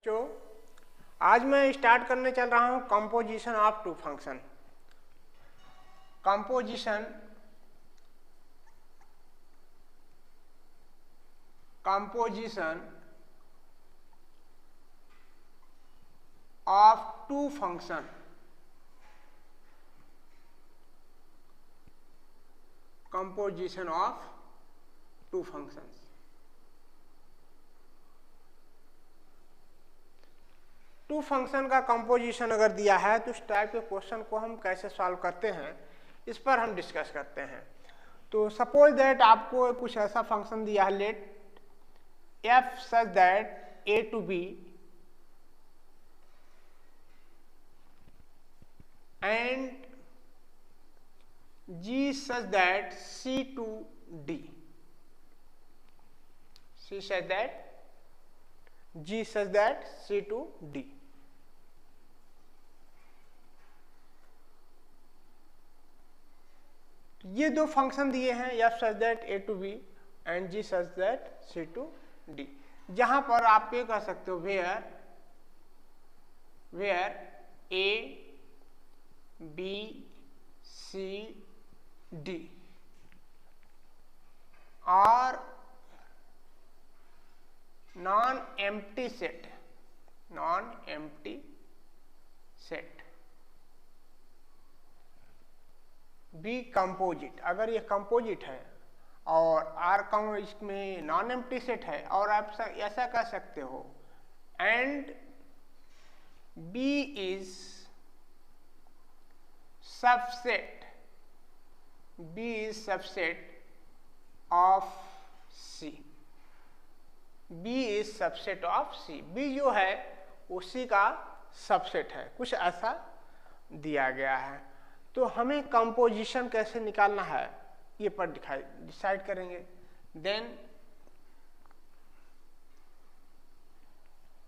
जो आज मैं स्टार्ट करने चल रहा हूं composition of two function. Composition of two function. Composition of two functions. Two function का कंपोजिशन अगर दिया है तो इस टाइप के क्वेश्चन को हम कैसे सॉल्व करते हैं इस पर हम डिस्कस करते हैं। तो सपोज दैट आपको कुछ ऐसा फंक्शन दिया है, let f such that a to b and g such that c to d, c such that g such that c to d। ये दो फंक्शन दिए हैं, f such that a to b and g such that c to d। जहां पर आप ये कह सकते हो where a b c d are non-empty set, B composite. अगर ये कंपोजिट है और आर इसमें नॉन एम्प्टी सेट है, और आप ऐसा कह सकते हो and B is subset of C. B is subset of C. B जो है उसी का सबसेट है, कुछ ऐसा दिया गया है। तो हमें कंपोजिशन कैसे निकालना है ये पर डिसाइड करेंगे। Then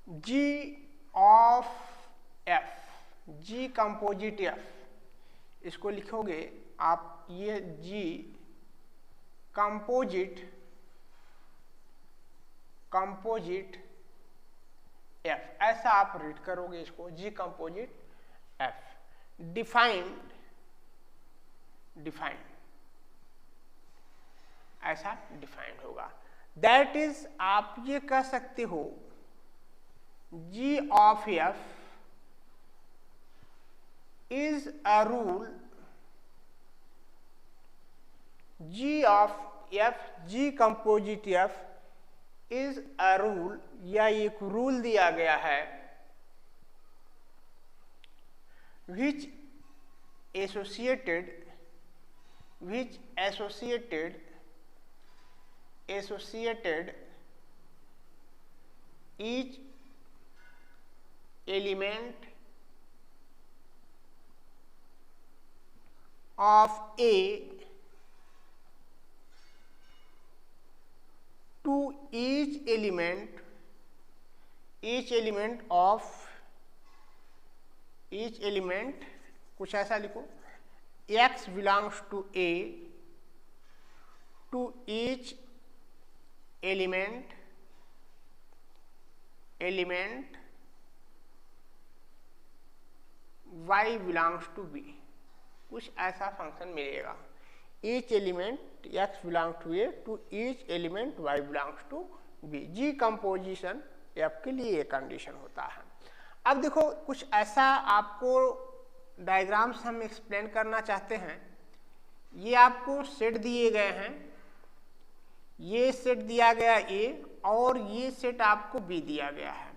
g of F, ji composite f, इसको लिखोगे आप, ये जी कंपोजिट एफ, ऐसा आप रीड करोगे इसको, जी कंपोजिट एफ। डिफाइंड ऐसा डिफाइंड होगा। दैट इज आप ये कह सकते हो G of F is a rule, G of F, ji composite F is a rule, या एक रूल दिया गया है which associated each element of A to each element कुछ ऐसा लिखो, x belongs to A to each element y belongs to B। कुछ ऐसा फंक्शन मिलेगा, each element x belongs to A to each element y belongs to B। G composition f के लिए ये condition होता है। अब देखो कुछ ऐसा आपको डायग्राम्स हम एक्सप्लेन करना चाहते हैं। ये आपको सेट दिए गए हैं, ये सेट दिया गया A और ये सेट आपको B दिया गया है।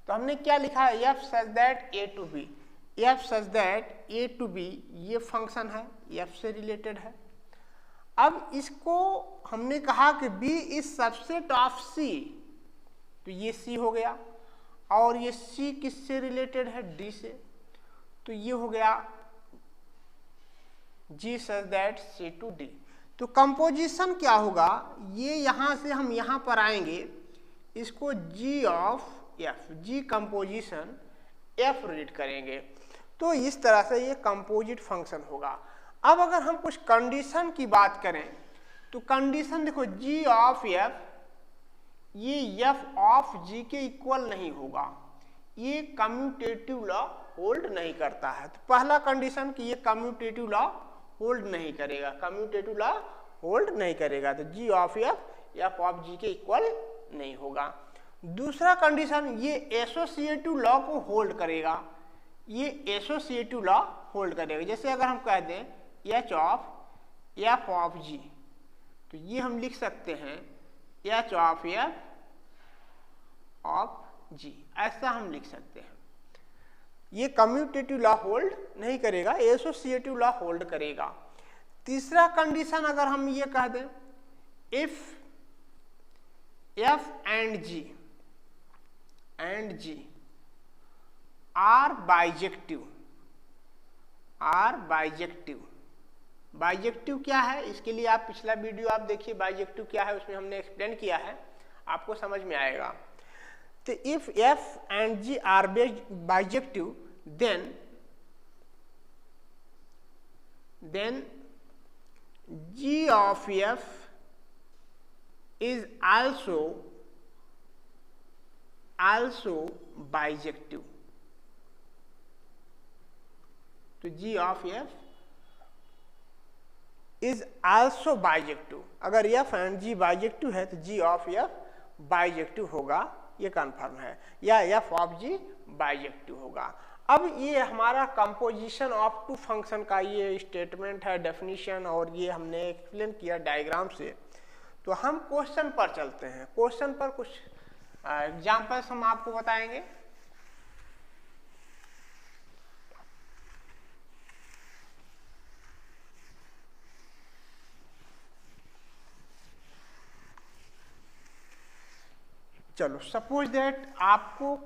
तो हमने क्या लिखा है, f such that A to B, f such that A to B ये फंक्शन है, f से रिलेटेड है। अब इसको हमने कहा कि B is subset of C, तो ये C हो गया, और ये C किससे रिलेटेड है, D से, तो ये हो गया G such that C to D। तो कंपोजिशन क्या होगा, ये यहां से हम यहां पर आएंगे, इसको G of F, G composition F read करेंगे। तो इस तरह से ये कंपोजिट फंक्शन होगा। अब अगर हम कुछ कंडीशन की बात करें तो कंडीशन देखो, G ऑफ F ये f ऑफ g के इक्वल नहीं होगा, ये कम्यूटेटिव लॉ होल्ड नहीं करता है। तो पहला कंडीशन कि ये कम्यूटेटिव लॉ होल्ड नहीं करेगा, कम्यूटेटिव लॉ होल्ड नहीं करेगा, तो जी ऑफ एफ जी के इक्वल नहीं होगा। दूसरा कंडीशन, ये एसोसिएटिव लॉ को होल्ड करेगा, ये एसोसिएटिव लॉ होल्ड करेगा। जैसे अगर हम कह दें एच ऑफ जी, तो ये हम लिख सकते हैं एच ऑफ जी, ऐसा हम लिख सकते हैं। ये कम्यूटेटिव लॉ होल्ड नहीं करेगा, एसोसिएटिव लॉ होल्ड करेगा। तीसरा कंडीशन अगर हम ये कह दें if f and g are bijective, bijective क्या है, इसके लिए आप पिछला वीडियो आप देखिए, बाइजेक्टिव क्या है उसमें हमने एक्सप्लेन किया है, आपको समझ में आएगा। तो if f and g are bijective then g of f is also bijective। तो g of f is also bijective। अगर f एंड g बाइजेक्टिव है तो g of f बाइजेक्टिव होगा, ये कन्फर्म है, या f ऑफ g बाइजेक्टिव होगा। अब ये हमारा कंपोजिशन ऑफ टू फंक्शन का ये स्टेटमेंट है, डेफिनेशन, और ये हमने एक्सप्लेन किया डायग्राम से। तो हम क्वेश्चन पर चलते हैं। क्वेश्चन पर कुछ एग्जांपल्स हम आपको बताएंगे। चलो, सपोज दैट आपको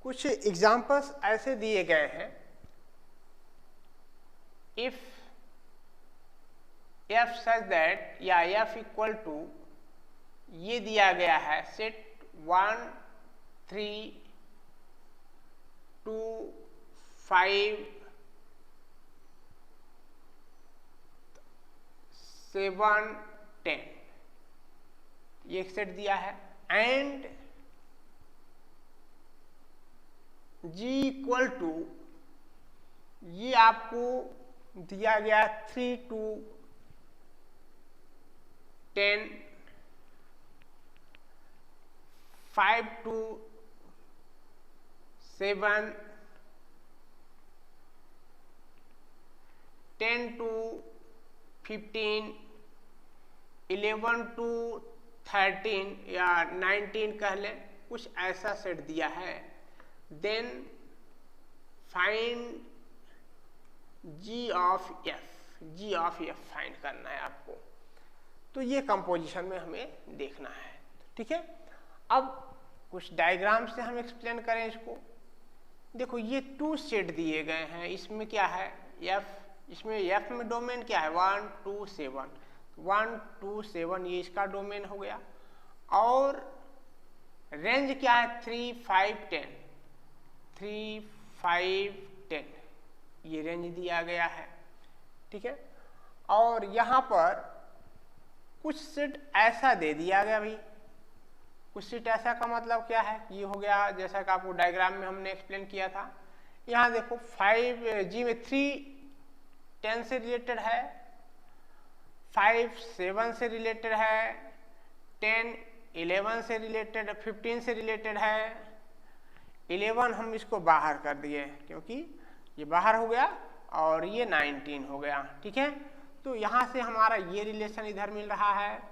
कुछ एग्जाम्पल्स ऐसे दिए गए हैं। इफ एफ सच दैट, या एफ इक्वल टू, ये दिया गया है सेट 1 3 2 5 7 10, ये एक सेट दिया है, एंड g इक्वल टू, ये आपको दिया गया 3 to 10 5 to 7 10 to 15 11 to 13 या 19 कह लें, कुछ ऐसा सेट दिया है। Then find g of f find करना है आपको। तो ये कंपोजिशन में हमें देखना है, ठीक है। अब कुछ डायग्राम से हम एक्सप्लेन करें इसको। देखो, ये 2 सेट दिए गए हैं, इसमें क्या है एफ, इसमें एफ में डोमेन क्या है 1 2 7, 1 2 7 ये इसका डोमेन हो गया, और रेंज क्या है 3 5 10, 3 5 10 ये रेंज दिया गया है, ठीक है। और यहाँ पर कुछ सेट ऐसा दे दिया गया भाई। कुछ सेट ऐसा का मतलब क्या है, ये हो गया जैसा कि आपको डायग्राम में हमने एक्सप्लेन किया था। यहाँ देखो 5 जी में 3 10 से रिलेटेड है, 5 7 से रिलेटेड है, 10 11 से रिलेटेड, 15 से रिलेटेड है। 11 हम इसको बाहर कर दिए क्योंकि ये बाहर हो गया, और ये 19 हो गया, ठीक है। तो यहाँ से हमारा ये रिलेशन इधर मिल रहा है,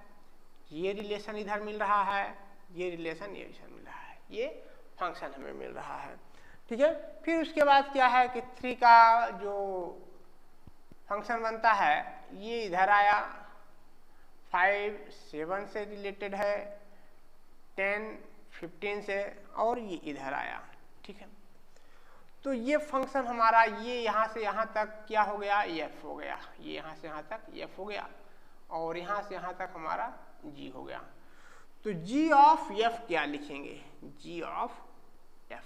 ये रिलेशन इधर मिल रहा है, ये रिलेशन ये मिल रहा है, ये फंक्शन हमें मिल रहा है, ठीक है। फिर उसके बाद क्या है कि 3 का जो फंक्शन बनता है ये इधर आया, 5 7 से रिलेटेड है, 10 15 से, और ये इधर आया, ठीक है। तो ये फंक्शन हमारा ये यहाँ से यहाँ तक क्या हो गया एफ हो गया, ये यहाँ से यहाँ तक एफ हो गया, और यहाँ से यहाँ तक हमारा जी हो गया। तो जी ऑफ एफ क्या लिखेंगे, जी ऑफ एफ,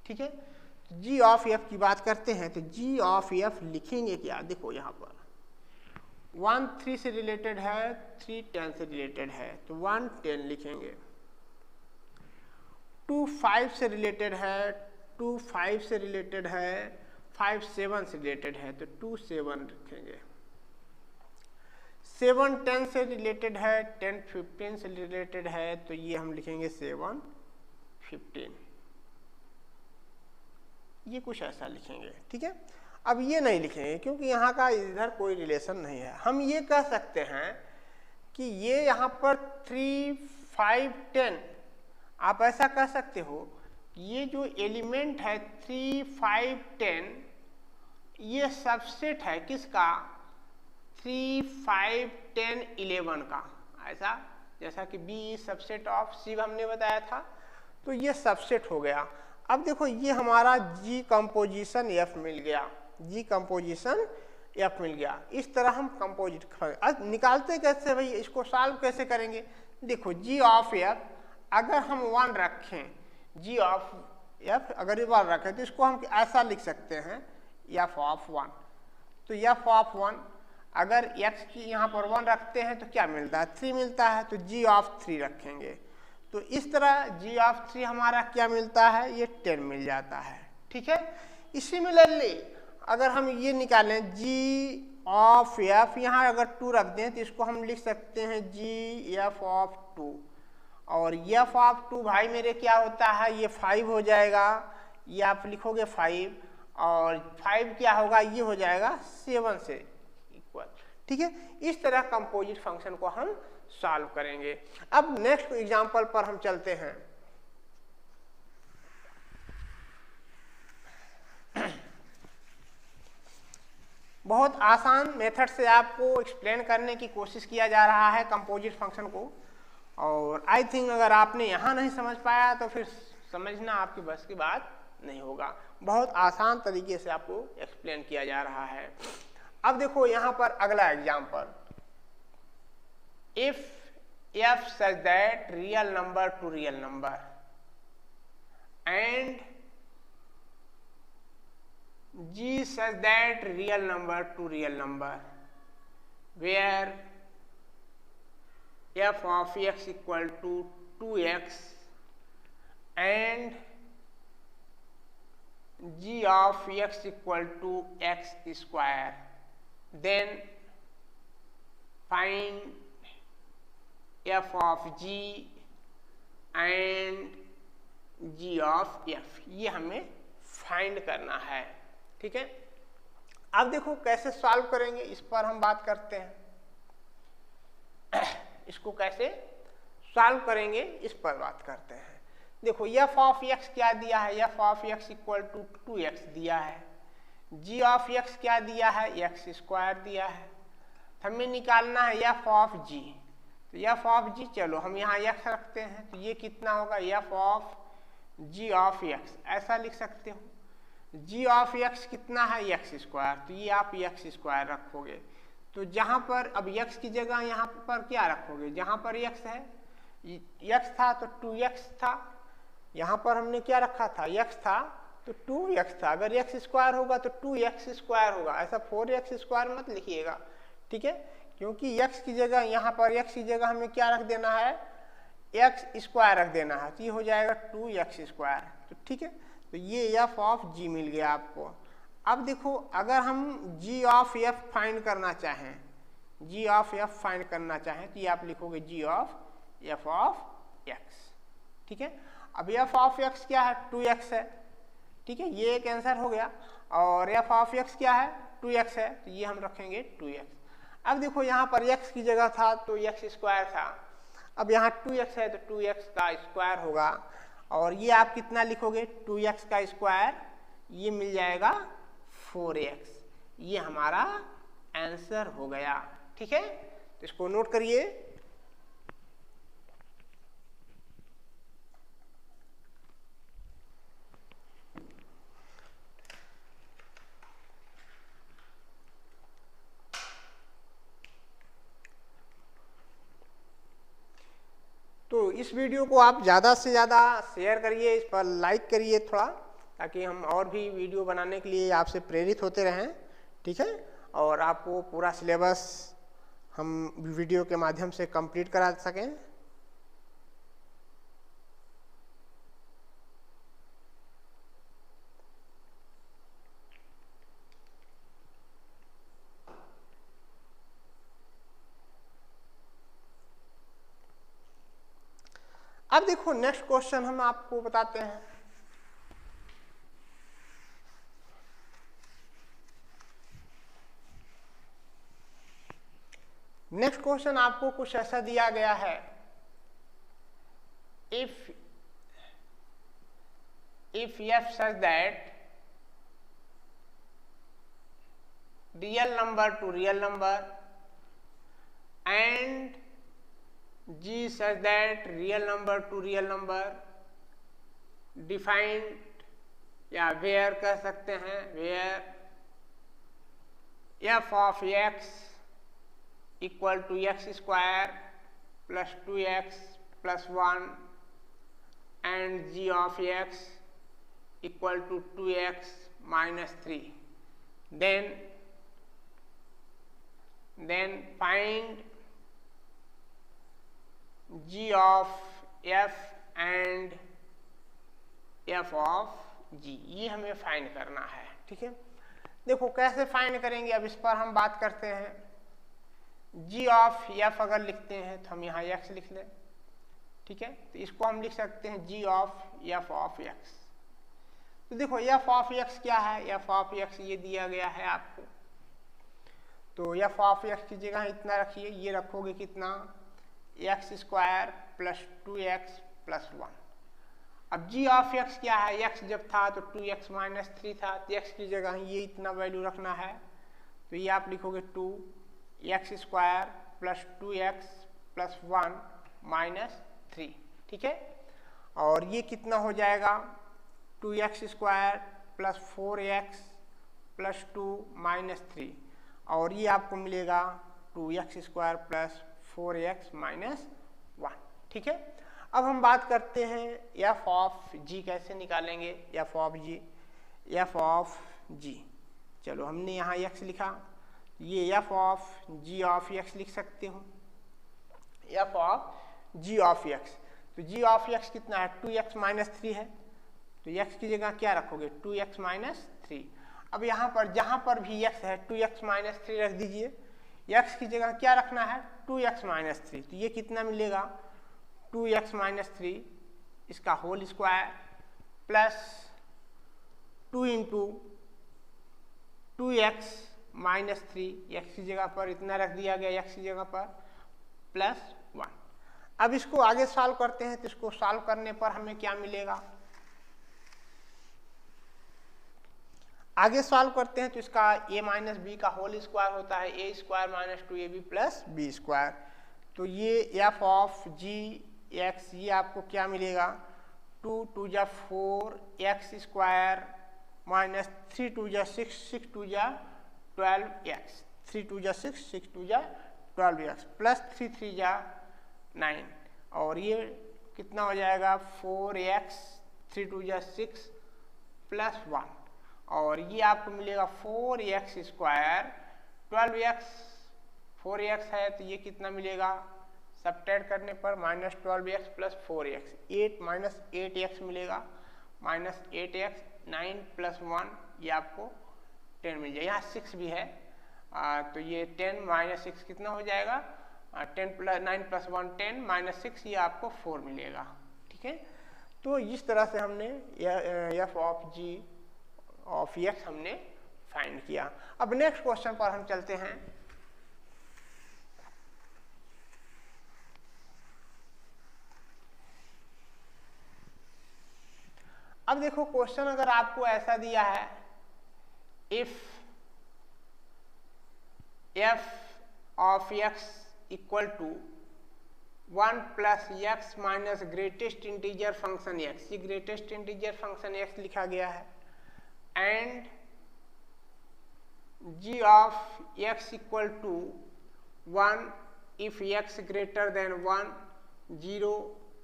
ठीक है। जी ऑफ एफ की बात करते हैं तो जी ऑफ एफ लिखेंगे क्या, देखो यहाँ पर 1 3 से रिलेटेड है, 3 10 से रिलेटेड है, तो 1 10 लिखेंगे, 2, 5 से रिलेटेड है, 2, 5 से रिलेटेड है, 5, 7 से रिलेटेड है तो 2, 7 रखेंगे। 7, 10 से रिलेटेड है, 10, 15 से रिलेटेड है तो ये हम लिखेंगे 7, 15। ये कुछ ऐसा लिखेंगे, ठीक है। अब ये नहीं लिखेंगे क्योंकि यहाँ का इधर कोई रिलेशन नहीं है। हम ये कह सकते हैं कि ये यहाँ पर 3, 5, 10, आप ऐसा कह सकते हो ये जो एलिमेंट है 3, 5, 10 ये सबसेट है किसका, 3, 5, 10, 11 का। ऐसा जैसा कि B सबसेट ऑफ C हमने बताया था, तो ये सबसेट हो गया। अब देखो ये हमारा G कंपोजिशन F मिल गया, G कंपोजिशन F मिल गया। इस तरह हम कंपोजिट निकालते कैसे भाई, इसको सॉल्व कैसे करेंगे। देखो G ऑफ F अगर हम 1 रखें, G ऑफ F अगर 1 रखें तो इसको हम ऐसा लिख सकते हैं F ऑफ 1। तो F ऑफ 1 अगर x की यहाँ पर 1 रखते हैं तो क्या मिलता है, 3 मिलता है, तो G ऑफ 3 रखेंगे तो इस तरह G ऑफ 3 हमारा क्या मिलता है, ये 10 मिल जाता है, ठीक है। सिमिलरली अगर हम ये निकालें G ऑफ F, यहाँ अगर 2 रख दें तो इसको हम लिख सकते हैं G F ऑफ 2, और F ऑफ 2 भाई मेरे क्या होता है, ये 5 हो जाएगा, ये आप लिखोगे 5, और 5 क्या होगा, ये हो जाएगा 7 से इक्वल, ठीक है। इस तरह कंपोजिट फंक्शन को हम सॉल्व करेंगे। अब नेक्स्ट एग्जांपल पर हम चलते हैं। बहुत आसान मेथड से आपको एक्सप्लेन करने की कोशिश किया जा रहा है कंपोजिट फंक्शन को, और आई थिंक अगर आपने यहाँ नहीं समझ पाया तो फिर समझना आपकी बस की बात नहीं होगा। बहुत आसान तरीके से आपको एक्सप्लेन किया जा रहा है। अब देखो यहाँ पर अगला example, if f such that real number to real number and g such that real number to real number where f of x equal to 2x and g of x equal to x square, then find f of g and g of f। ये हमें find करना है, ठीक है। अब देखो कैसे solve करेंगे, इस पर हम बात करते हैं। इसको कैसे सॉल्व करेंगे इस पर बात करते हैं। देखो f ऑफ x क्या दिया है, f of x equal to 2x दिया है, g ऑफ x क्या दिया है, x स्क्वायर दिया है। हमें निकालना है f ऑफ g, तो f ऑफ g, चलो हम यहाँ x रखते हैं तो ये कितना होगा, f of g of x, ऐसा लिख सकते हो। g ऑफ x कितना है, x स्क्वायर, तो ये आप x स्क्वायर रखोगे। तो जहाँ पर अब x की जगह यहाँ पर क्या रखोगे, जहाँ पर x है, x था तो 2x था, यहाँ पर हमने क्या रखा था, x था तो 2x था। अगर x स्क्वायर होगा तो 2x स्क्वायर होगा, ऐसा 4x स्क्वायर मत लिखिएगा, ठीक है, क्योंकि x की जगह यहाँ पर x की जगह हमें क्या रख देना है, x स्क्वायर रख देना है, तो ये हो जाएगा 2x स्क्वायर। तो ठीक है, तो ये f ऑफ g मिल गया आपको। अब देखो अगर हम g ऑफ f फाइंड करना चाहें, g ऑफ f फाइंड करना चाहें तो ये आप लिखोगे g of f of x, ठीक है। अब f ऑफ x क्या है, 2x है, ठीक है, ये एक आंसर हो गया। और f ऑफ x क्या है, 2x है, तो ये हम रखेंगे 2x। अब देखो यहाँ पर x की जगह था तो x स्क्वायर था, अब यहाँ 2x है तो 2x का स्क्वायर होगा, और ये आप कितना लिखोगे, 2x का स्क्वायर, ये मिल जाएगा 4x। ये हमारा आंसर हो गया, ठीक है। तो इसको नोट करिए। तो इस वीडियो को आप ज़्यादा से ज़्यादा शेयर करिए, इस पर लाइक करिए थोड़ा, ताकि हम और भी वीडियो बनाने के लिए आपसे प्रेरित होते रहें, ठीक है। और आपको पूरा सिलेबस हम वीडियो के माध्यम से कंप्लीट करा सकें। अब देखो नेक्स्ट क्वेश्चन हम आपको बताते हैं। नेक्स्ट क्वेश्चन आपको कुछ ऐसा दिया गया है, if f such that real number to real number and g such that real number to real number defined या where कह सकते हैं, where f of x equal to x square plus 2x plus 1 and g of x equal to 2x minus 3, then find g of f and f of g, ये हमें find करना है। ठीक है, देखो कैसे फाइंड करेंगे, अब इस पर हम बात करते हैं। g ऑफ f अगर लिखते हैं तो हम यहाँ x लिख लें। ठीक है, तो इसको हम लिख सकते हैं g of f of x। तो देखो f ऑफ x क्या है, f ऑफ x ये दिया गया है आपको, तो f ऑफ x की जगह इतना रखिए, ये रखोगे कितना, x square plus 2x plus 1। अब g ऑफ x क्या है, x जब था तो 2x माइनस 3 था, तो x की जगह ये इतना वैल्यू रखना है, तो ये आप लिखोगे 2x square plus 2x plus 1 minus 3। ठीक है, और ये कितना हो जाएगा, 2x square plus 4x plus 2 minus 3, और ये आपको मिलेगा 2x square plus 4x minus 1। ठीक है, अब हम बात करते हैं f ऑफ g कैसे निकालेंगे, f of g, f of g, चलो हमने यहाँ x लिखा, ये f of g of x लिख सकते हो, f of g of x, तो g ऑफ x कितना है, 2x माइनस 3 है, तो x की जगह क्या रखोगे, 2x माइनस 3। अब यहाँ पर जहाँ पर भी x है 2x माइनस 3 रख दीजिए, x की जगह क्या रखना है, 2x माइनस 3, तो ये कितना मिलेगा, 2x माइनस 3 इसका whole square plus 2 into 2x minus 3, x की जगह पर इतना रख दिया गया, x की जगह पर प्लस 1। अब इसको आगे सॉल्व करते हैं, तो इसको सॉल्व करने पर हमें क्या मिलेगा, आगे सॉल्व करते हैं तो इसका a माइनस बी का होल स्क्वायर होता है a square minus 2ab plus b square, तो ये f ऑफ g x ये आपको क्या मिलेगा, 2 2 जा 4 x स्क्वायर माइनस 3 2 जा 6 6 2 जा 12x, 3 2 जा 6 6 2 जा 12x प्लस 3 3 जा 9, और ये कितना हो जाएगा 4x 3 2 जा 6 प्लस 1, और ये आपको मिलेगा 4x स्क्वायर 12x, 4x है तो ये कितना मिलेगा, सब्ट्रैक्ट करने पर minus 12x plus 4x 8 minus 8x मिलेगा, माइनस 8x 9 प्लस 1 ये आपको 10 मिल जाएगा, यहाँ 6 भी है, तो ये 10 माइनस 6 कितना हो जाएगा, 10 प्लस 9 प्लस 1 10 माइनस 6 ये आपको 4 मिलेगा। ठीक है, तो इस तरह से हमने f of g of x हमने फाइंड किया। अब नेक्स्ट क्वेश्चन पर हम चलते हैं। अब देखो क्वेश्चन अगर आपको ऐसा दिया है, if f of x equal to 1 plus x minus greatest integer function x, ये ग्रेटेस्ट इंटीजर फंक्शन x लिखा गया है, and g of x equal to 1 if x greater than 1, 0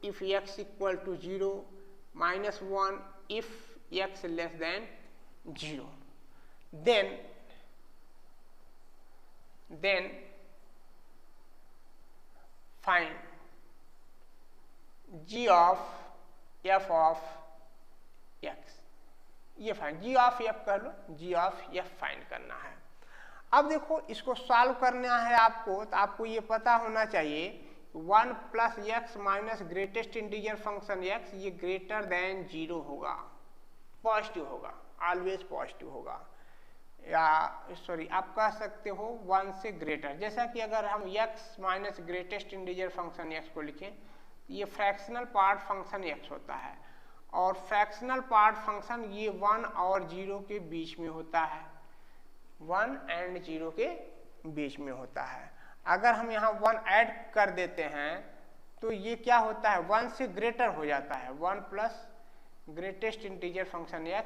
if x equal to 0, minus 1 if x less than 0, then find g of f of x, ये find g of f कर लो, g of f find करना है। अब देखो इसको solve करना है आपको, तो आपको ये पता होना चाहिए 1 plus x minus greatest integer function x ये ग्रेटर देन 0 होगा, पॉजिटिव होगा, ऑलवेज पॉजिटिव होगा, या सॉरी आप कह सकते हो 1 से ग्रेटर। जैसा कि अगर हम x minus greatest integer function x को लिखें, ये फ्रैक्शनल पार्ट फंक्शन x होता है, और फ्रैक्शनल पार्ट फंक्शन ये 1 और 0 के बीच में होता है, 1 एंड 0 के बीच में होता है। अगर हम यहाँ 1 ऐड कर देते हैं तो ये क्या होता है, 1 से ग्रेटर हो जाता है, 1 plus greatest integer function x,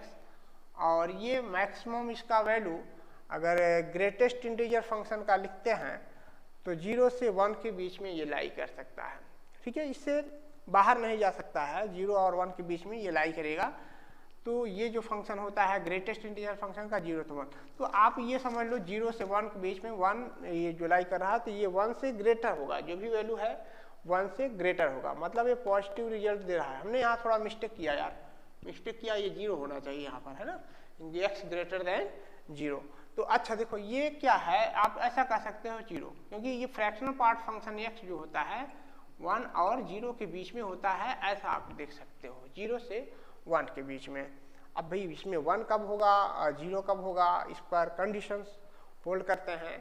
और ये मैक्सिमम इसका वैल्यू अगर ग्रेटेस्ट इंटीजर फंक्शन का लिखते हैं तो 0 से 1 के बीच में ये लाई कर सकता है, ठीक है, इससे बाहर नहीं जा सकता है, 0 और 1 के बीच में ये लाई करेगा। तो ये जो फंक्शन होता है ग्रेटेस्ट इंटीजर फंक्शन का 0 से 1, तो आप ये समझ लो 0 से 1 के बीच में 1 ये जो लाई कर रहा है तो ये 1 से ग्रेटर होगा, जो भी वैल्यू है 1 से ग्रेटर होगा, मतलब ये पॉजिटिव रिजल्ट दे रहा है। हमने यहाँ थोड़ा मिस्टेक किया यार, मिस्टेक किया, ये 0 होना चाहिए यहाँ पर, है ना, x ग्रेटर देन 0। तो अच्छा देखो ये क्या है, आप ऐसा कह सकते हो 0, क्योंकि ये फ्रैक्शनल पार्ट फंक्शन x जो होता है 1 और 0 के बीच में होता है, ऐसा आप देख सकते हो, 0 से 1 के बीच में। अब भाई इसमें 1 कब होगा, 0 कब होगा, इस पर कंडीशंस होल्ड करते हैं,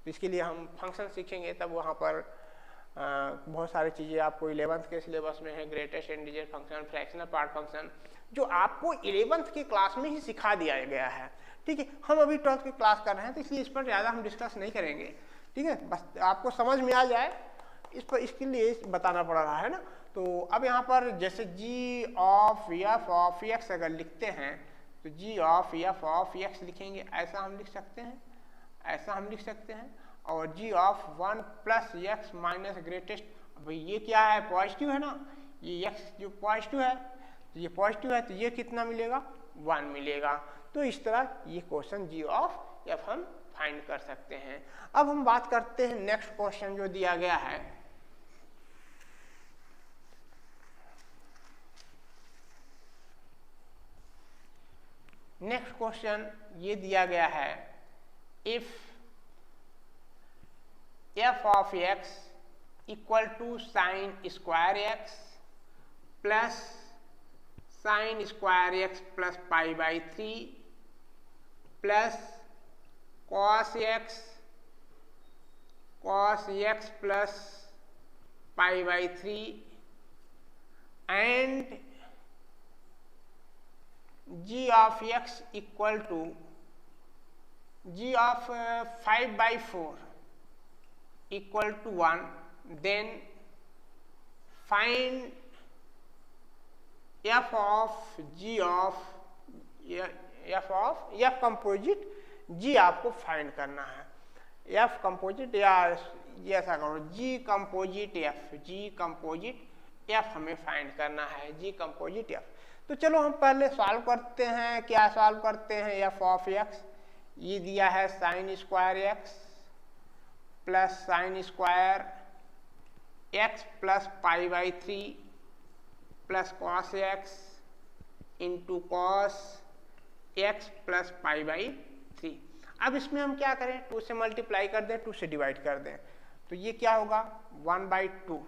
तो इसके लिए हम फंक्शन सीखेंगे, तब वहाँ पर बहुत सारी चीज़ें आपको 11th के सिलेबस में है, greatest integer function, fractional part function, जो आपको 11th की क्लास में ही सिखा दिया गया है, ठीक है। हम अभी 12th की क्लास कर रहे हैं तो इसलिए इस पर ज़्यादा हम डिस्कस नहीं करेंगे, ठीक है, बस आपको समझ में आ जाए इस पर, इसके लिए बताना पड़ रहा है ना। तो अब यहाँ पर जैसे g of f of x अगर लिखते हैं तो g of f of x लिखेंगे, ऐसा हम लिख सकते हैं, ऐसा हम लिख सकते हैं, और g of 1 plus x minus greatest, भाई ये क्या है, पॉजिटिव है ना, ये x जो पॉजिटिव है, तो ये पॉजिटिव है तो ये कितना मिलेगा, 1 मिलेगा। तो इस तरह ये क्वेश्चन g ऑफ f हम फाइंड कर सकते हैं। अब हम बात करते हैं नेक्स्ट क्वेश्चन जो दिया गया है, नेक्स्ट क्वेश्चन ये दिया गया है, if f of x equal to sine square x plus sine square x plus pi by 3 plus cos x plus pi by 3 and g of x equal to g of 5/4 equal to 1, then find f of g of f composite g आपको find करना है, f composite, या ये ऐसा करो g composite f हमें find करना है, g कंपोजिट f। तो चलो हम पहले सॉल्व करते हैं, क्या सॉल्व करते हैं, f ऑफ x ये दिया है sign square x plus sine square x plus pi by 3 plus cos x into cos x plus pi by 3। अब इसमें हम क्या करें, 2 से मल्टीप्लाई कर दें, 2 से डिवाइड कर दें, तो ये क्या होगा 1/2,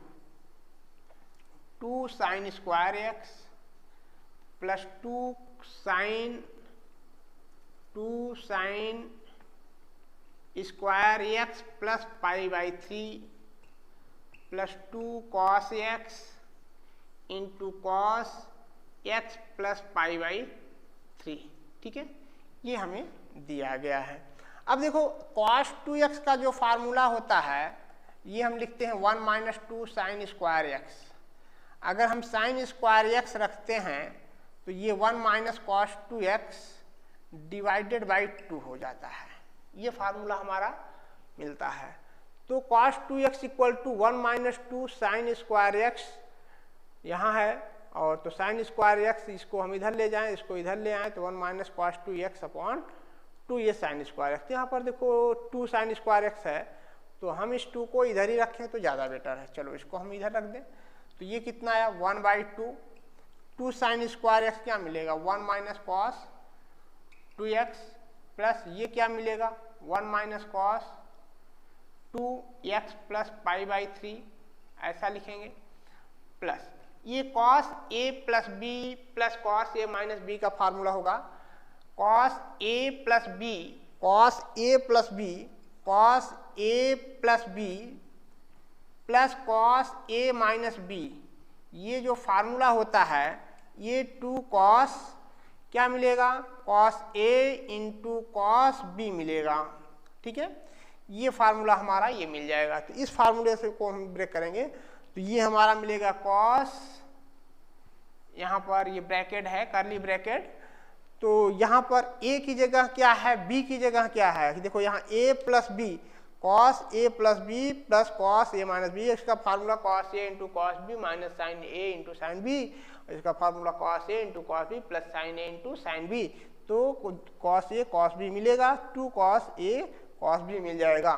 2 sine square x plus 2 sine square x plus pi by 3 plus 2 cos x into cos x plus pi by 3, ठीक है, ये हमें दिया गया है। अब देखो cos 2x का जो फार्मूला होता है ये हम लिखते हैं 1 माइनस 2 साइन स्क्वायर x। अगर हम साइन स्क्वायर x रखते हैं तो ये 1 minus cos 2x divided by 2 हो जाता है, ये फार्मूला हमारा मिलता है। तो cos 2x equal to 1 minus 2 sine square x यहाँ है, और तो साइन स्क्वायर x इसको हम इधर ले जाएं, इसको इधर ले आएँ, तो 1 माइनस कॉस 2x अपॉन 2 ये साइन स्क्वायर x। यहाँ पर देखो 2 साइन स्क्वायर x है, तो हम इस 2 को इधर ही रखें तो ज़्यादा बेटर है, चलो इसको हम इधर रख दें, तो ये कितना आया 1/2, 2 साइन स्क्वायर x क्या मिलेगा 1 माइनस कॉस 2x प्लस ये क्या मिलेगा 1 minus cos 2x plus pi by 3, ऐसा लिखेंगे, प्लस ये cos A plus B plus cos A minus b का फार्मूला होगा, cos A plus B cos A plus B cos A plus B plus cos A minus B. ये जो formula होता है ये 2 कॉस क्या मिलेगा, cos A into cos B मिलेगा। ठीक है, ये फार्मूला हमारा ये मिल जाएगा। तो इस फार्मूले से को हम ब्रेक करेंगे तो ये हमारा मिलेगा कॉस, यहाँ पर ये ब्रैकेट है करली ब्रैकेट, तो यहाँ पर a की जगह क्या है, b की जगह क्या है, देखो यहाँ a plus B cos A plus B plus cos A minus B, इसका formula cos A into cos B minus sine A into sine B, इसका formula cos A into cos B plus sine A into sine B. तो cos A cos B मिलेगा, 2 cos A cos B मिल जाएगा।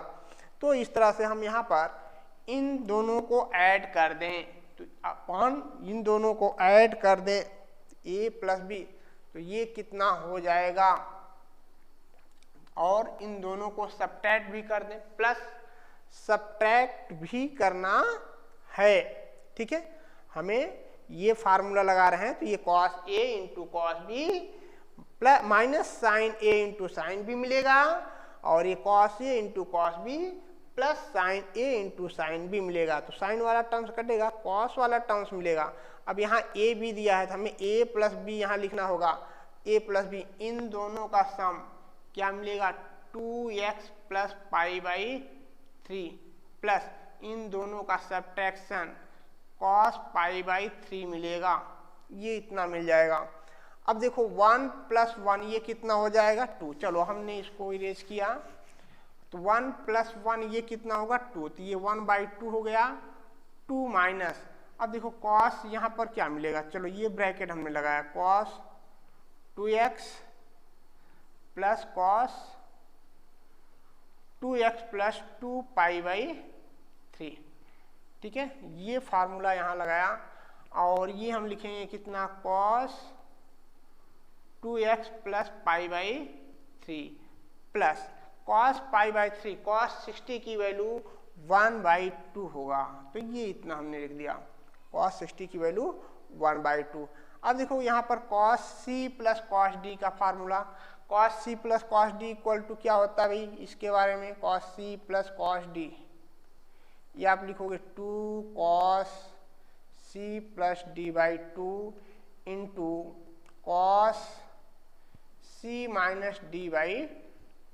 तो इस तरह से हम यहाँ पर इन दोनों को ऐड कर दें, तो अपन इन दोनों को ऐड कर दें a प्लस बी, तो ये कितना हो जाएगा, और इन दोनों को सब्ट्रैक्ट भी कर दें, प्लस सब्ट्रैक्ट भी करना है। ठीक है, हमें ये फार्मूला लगा रहे हैं तो ये cos A into cos B plus minus sine A into sine B मिलेगा, और ये cos A into cos B plus sine A into sine B मिलेगा। तो साइन वाला टर्म्स कटेगा, कॉस वाला टर्म्स मिलेगा। अब यहाँ ए बी दिया है तो हमें ए प्लस बी यहाँ लिखना होगा, ए प्लस बी, इन दोनों का सम क्या मिलेगा, 2x plus pi by 3 plus इन दोनों का सब्ट्रैक्शन कॉस पाई बाई 3 मिलेगा, ये इतना मिल जाएगा। अब देखो 1 प्लस 1 ये कितना हो जाएगा, 2। चलो हमने इसको इरेज किया तो 1 प्लस 1 ये कितना होगा, 2, तो ये 1/2 हो गया, 2 माइनस, अब देखो कॉस यहाँ पर क्या मिलेगा, चलो ये ब्रैकेट हमने लगाया, cos 2x plus cos 2x plus 2 pi by 3। ठीक है, ये फार्मूला यहाँ लगाया, और ये हम लिखेंगे कितना, cos 2x plus pi by 3 plus cos pi by 3, cos 60 की वैल्यू 1/2 होगा, तो ये इतना हमने लिख दिया, कॉस 60 की वैल्यू 1/2। अब देखो यहाँ पर cos C plus cos D का formula, cos C plus cos D equal to क्या होता है भाई, इसके बारे में, cos C plus cos D, ये आप लिखोगे 2 cos C plus D by 2 into cos C minus D by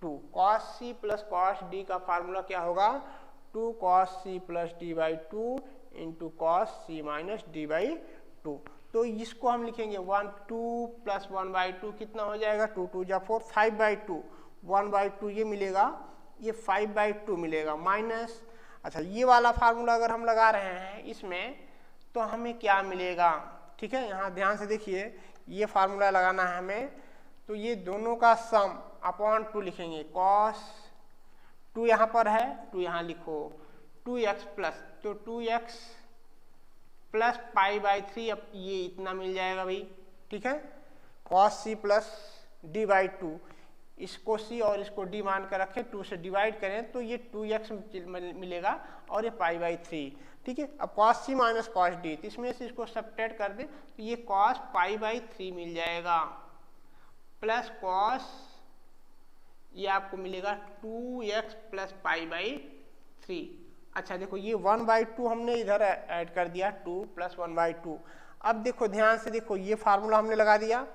2। Cos C plus cos D का फार्मूला क्या होगा, 2 cos C plus D by 2 into cos C minus D by 2। तो इसको हम लिखेंगे 2 प्लस 1/2 कितना हो जाएगा, 2 2 जा 4, 5/2, 1/2 ये मिलेगा, ये 5/2 मिलेगा, माइनस, अच्छा ये वाला फार्मूला अगर हम लगा रहे हैं इसमें तो हमें क्या मिलेगा। ठीक है, यहाँ ध्यान से देखिए, ये फार्मूला लगाना है हमें, तो ये दोनों का सम अपॉन 2 लिखेंगे, कॉस 2 यहाँ पर है, 2 यहाँ लिखो, 2x प्लस, तो 2x प्लस पाई बाई 3, अब ये इतना मिल जाएगा भाई। ठीक है, cos C plus D by 2, इसको सी और इसको डी मान कर रखें, 2 से डिवाइड करें तो ये 2x मिलेगा और ये पाई बाई 3। ठीक है, अब cos C minus cos D, तो इसमें से इसको सब्ट्रैक्ट कर दें तो ये कॉस पाई बाई 3 मिल जाएगा, प्लस कॉस ये आपको मिलेगा 2x प्लस पाई बाई 3। अच्छा देखो ये 1/2 हमने इधर ऐड कर दिया, 2 प्लस 1/2। अब देखो ध्यान से देखो, ये फार्मूला हमने लगा दिया,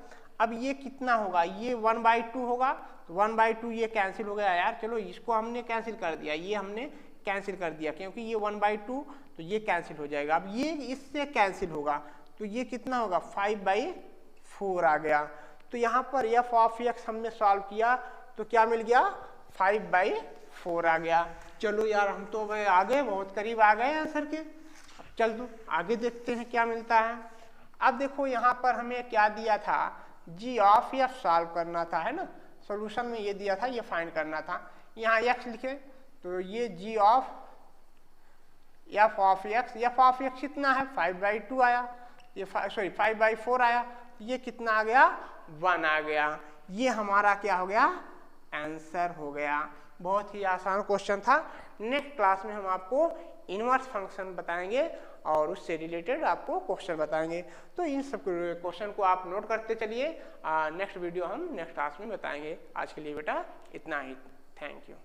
अब ये कितना होगा, ये 1/2 होगा, तो 1/2 ये कैंसिल हो गया यार, चलो इसको हमने कैंसिल कर दिया, ये हमने कैंसिल कर दिया, क्योंकि ये 1/2 तो ये कैंसिल हो जाएगा। अब ये इससे कैंसिल होगा तो ये कितना होगा, 5/4 आ गया। तो यहाँ पर f ऑफ x हमने सॉल्व किया तो क्या मिल गया, 5/4 आ गया। चलो यार हम तो आ गए, बहुत करीब आ गए आंसर के। अब चल दो आगे देखते हैं क्या मिलता है। अब देखो यहाँ पर हमें क्या दिया था, g ऑफ f सॉल्व करना था, है ना, सॉल्यूशन में ये दिया था, ये फाइंड करना था। यहाँ x लिखे तो ये g of f of x कितना है, 5/2 आया, ये 5/4 आया, ये कितना आ गया, 1 आ गया। ये हमारा क्या हो गया, आंसर हो गया। बहुत ही आसान क्वेश्चन था। नेक्स्ट क्लास में हम आपको इनवर्स फंक्शन बताएंगे और उससे रिलेटेड आपको क्वेश्चन बताएंगे। तो इन सब क्वेश्चन को आप नोट करते चलिए, नेक्स्ट वीडियो हम नेक्स्ट क्लास में बताएंगे। आज के लिए बेटा इतना ही, थैंक यू।